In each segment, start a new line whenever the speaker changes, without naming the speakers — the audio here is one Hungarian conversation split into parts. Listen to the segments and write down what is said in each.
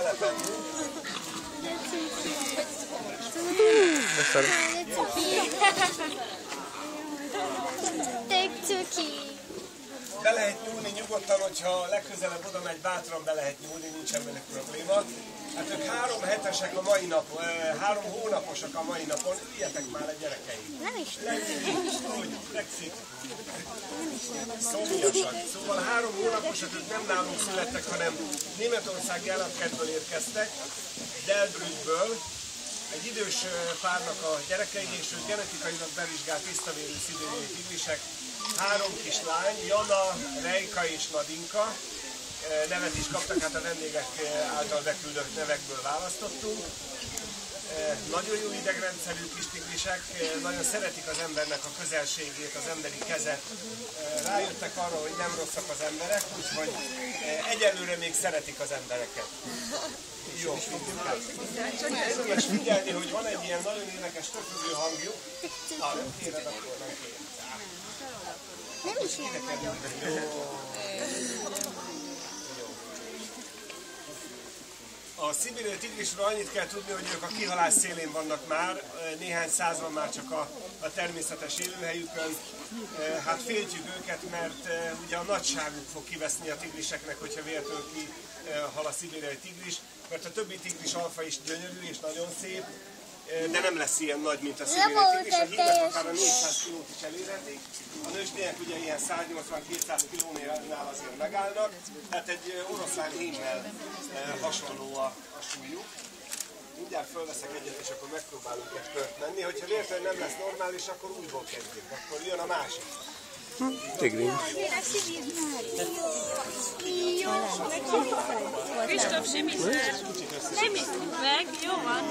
telepednünk. Be lehet nyúlni nyugodtan, hogyha legközelebb oda megy, bátran be lehet nyúlni, nincsen velük probléma. Hát ők 3 hetesek a mai napon, 3 hónaposak a mai napon, ilyetek már a gyerekeim.
Nem is.
Legszik. Szomjasak. Szóval 3 hónaposak, ők nem nálunk születtek, hanem németországi állatkertből érkeztek, Delbrückből. Egy idős párnak a gyerekei, és ők genetikailag bevizsgált tisztavérű szibériai tigrisek. 3 kislány, Jana, Rejka és Nadinka. Nevet is kaptak, hát a vendégek által beküldött nevekből választottunk. Nagyon jó idegrendszerű kis tigrisek, nagyon szeretik az embernek a közelségét, az emberi kezet. Rájöttek arra, hogy nem rosszak az emberek, úgyhogy egyelőre még szeretik az embereket. Jó, érdemes figyelni, hogy van egy ilyen nagyon érdekes tökögő hangjuk. Ha nem kéred, akkor nem kéred.
Nem is ilyen nagyon.
A szibériai tigrisről annyit kell tudni, hogy ők a kihalás szélén vannak már, néhány százan már csak a természetes élőhelyükön. Hát féltjük őket, mert ugye a nagyságuk fog kiveszni a tigriseknek, hogyha véletlenül kihal a szibériai tigris, mert a többi tigris alfa is gyönyörű és nagyon szép, de nem lesz ilyen nagy, mint a szibériai tigris. A hímek akár a 400 kilót is elérhetik. A nőstények ugye ilyen 180-200 kilónál azért megállnak, tehát egy oroszlán hémmel hasonló a súlyuk. Mindjárt fölveszek egyet, és akkor megpróbálunk egy kört menni. Hogyha véletlenül nem lesz normális, akkor újból kezdjük. Akkor jön a másik.
Tigrin.
Kristóf Simiszer. Nem iszunk meg, jó van.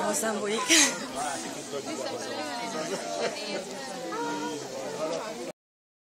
Hozzám bújik.